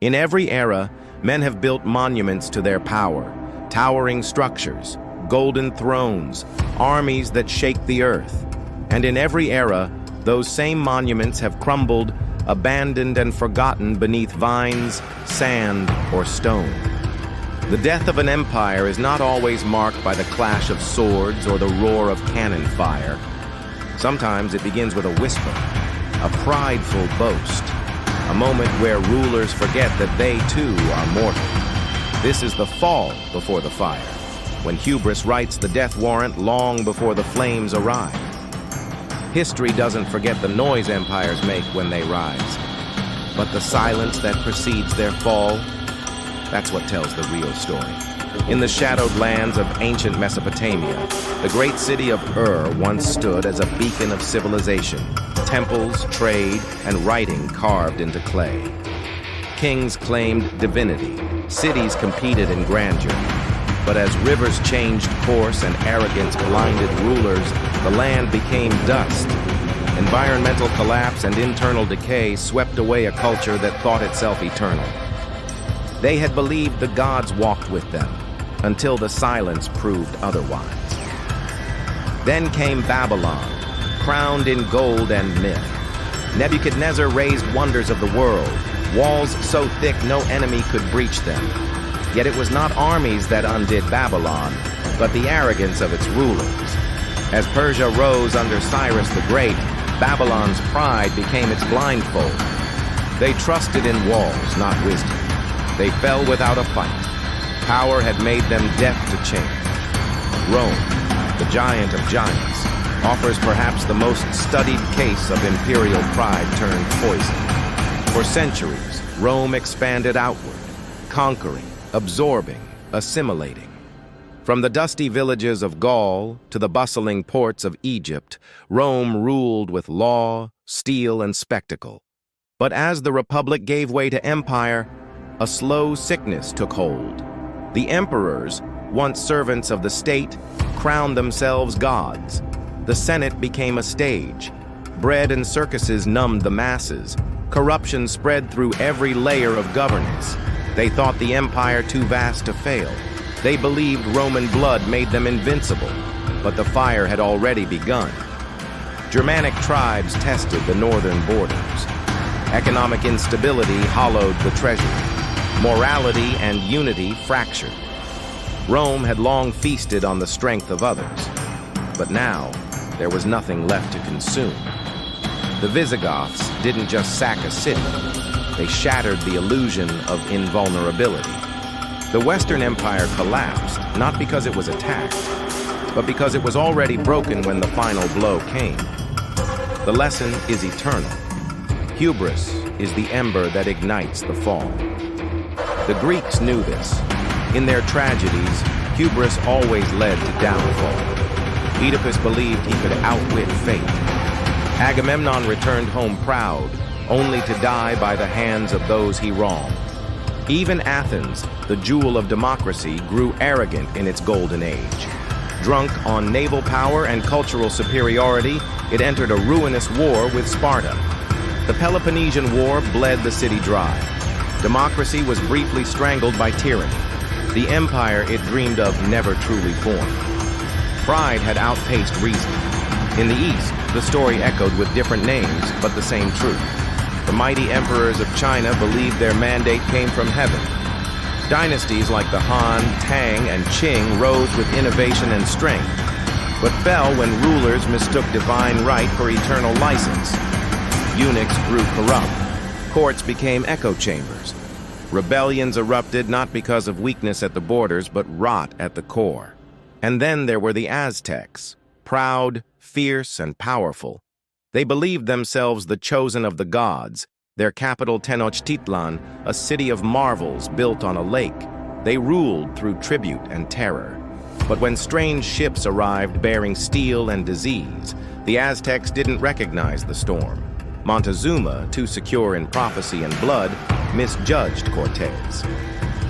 In every era, men have built monuments to their power, towering structures, golden thrones, armies that shake the earth. And in every era, those same monuments have crumbled, abandoned and forgotten beneath vines, sand, or stone. The death of an empire is not always marked by the clash of swords or the roar of cannon fire. Sometimes it begins with a whisper, a prideful boast, a moment where rulers forget that they too are mortal. This is the fall before the fire, when hubris writes the death warrant long before the flames arrive. History doesn't forget the noise empires make when they rise, but the silence that precedes their fall, that's what tells the real story. In the shadowed lands of ancient Mesopotamia, the great city of once stood as a beacon of civilization, temples, trade, and writing carved into clay. Kings claimed divinity, cities competed in grandeur. But as rivers changed course and arrogance blinded rulers, the land became dust. Environmental collapse and internal decay swept away a culture that thought itself eternal. They had believed the gods walked with them, until the silence proved otherwise. Then came Babylon, crowned in gold and myth. Nebuchadnezzar raised wonders of the world, walls so thick no enemy could breach them. Yet it was not armies that undid Babylon, but the arrogance of its rulers. As Persia rose under Cyrus the Great, Babylon's pride became its blindfold. They trusted in walls, not wisdom. They fell without a fight. Power had made them deaf to change. Rome, the giant of giants, offers perhaps the most studied case of imperial pride turned poison. For centuries, Rome expanded outward, conquering, absorbing, assimilating. From the dusty villages of Gaul to the bustling ports of Egypt, Rome ruled with law, steel, and spectacle. But as the Republic gave way to empire, a slow sickness took hold. The emperors, once servants of the state, crowned themselves gods. The Senate became a stage. Bread and circuses numbed the masses. Corruption spread through every layer of governance. They thought the empire too vast to fail. They believed Roman blood made them invincible, but the fire had already begun. Germanic tribes tested the northern borders. Economic instability hollowed the treasury. Morality and unity fractured. Rome had long feasted on the strength of others, but now there was nothing left to consume. The Visigoths didn't just sack a city. They shattered the illusion of invulnerability. The Western Empire collapsed, not because it was attacked, but because it was already broken when the final blow came. The lesson is eternal. Hubris is the ember that ignites the fall. The Greeks knew this. In their tragedies, hubris always led to downfall. Oedipus believed he could outwit fate. Agamemnon returned home proud, only to die by the hands of those he wronged. Even Athens, the jewel of democracy, grew arrogant in its golden age. Drunk on naval power and cultural superiority, it entered a ruinous war with Sparta. The Peloponnesian War bled the city dry. Democracy was briefly strangled by tyranny. The empire it dreamed of never truly formed. Pride had outpaced reason. In the East, the story echoed with different names, but the same truth. The mighty emperors of China believed their mandate came from heaven. Dynasties like the Han, Tang, and Qing rose with innovation and strength, but fell when rulers mistook divine right for eternal license. Eunuchs grew corrupt. Courts became echo chambers. Rebellions erupted not because of weakness at the borders, but rot at the core. And then there were the Aztecs, proud, fierce, and powerful. They believed themselves the chosen of the gods, their capital Tenochtitlan, a city of marvels built on a lake. They ruled through tribute and terror. But when strange ships arrived bearing steel and disease, the Aztecs didn't recognize the storm. Montezuma, too secure in prophecy and blood, misjudged Cortez.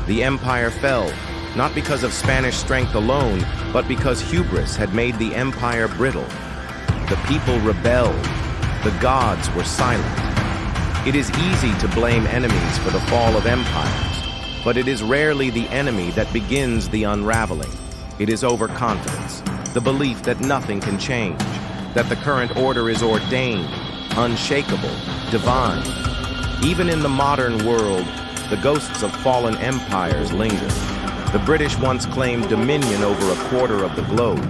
The empire fell, not because of Spanish strength alone, but because hubris had made the empire brittle. The people rebelled. The gods were silent. It is easy to blame enemies for the fall of empires, but it is rarely the enemy that begins the unraveling. It is overconfidence, the belief that nothing can change, that the current order is ordained, unshakable, divine. Even in the modern world, the ghosts of fallen empires linger. The British once claimed dominion over a quarter of the globe.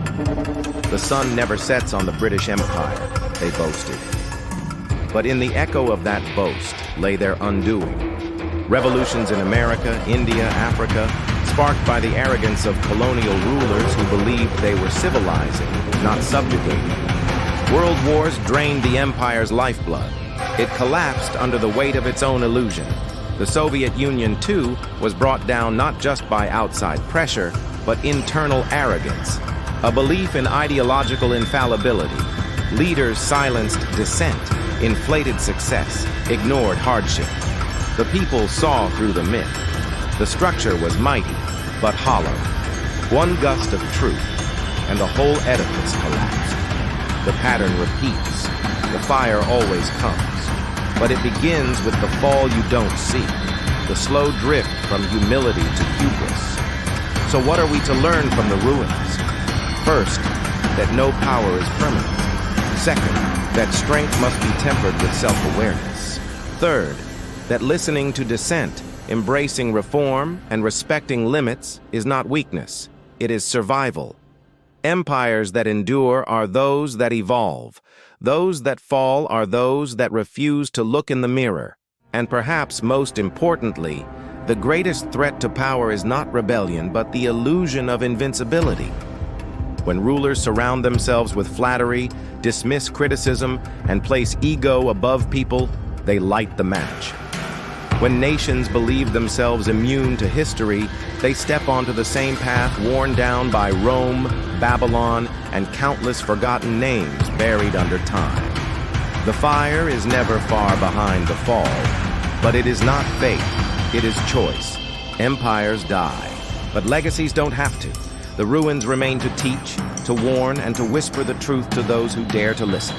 The sun never sets on the British Empire, they boasted. But in the echo of that boast lay their undoing. Revolutions in America, India, Africa, sparked by the arrogance of colonial rulers who believed they were civilizing, not subjugating. World wars drained the empire's lifeblood. It collapsed under the weight of its own illusion. The Soviet Union, too, was brought down not just by outside pressure, but internal arrogance, a belief in ideological infallibility. Leaders silenced dissent, inflated success, ignored hardship. The people saw through the myth. The structure was mighty, but hollow. One gust of truth, and the whole edifice collapsed. The pattern repeats. The fire always comes. But it begins with the fall you don't see, the slow drift from humility to hubris. So what are we to learn from the ruins? First, that no power is permanent. Second, that strength must be tempered with self-awareness. Third, that listening to dissent, embracing reform, and respecting limits is not weakness, it is survival. Empires that endure are those that evolve. Those that fall are those that refuse to look in the mirror. And perhaps most importantly, the greatest threat to power is not rebellion, but the illusion of invincibility. When rulers surround themselves with flattery, dismiss criticism, and place ego above people, they light the match. When nations believe themselves immune to history, they step onto the same path worn down by Rome, Babylon, and countless forgotten names buried under time. The fire is never far behind the fall, but it is not fate, it is choice. Empires die, but legacies don't have to. The ruins remain to teach, to warn, and to whisper the truth to those who dare to listen.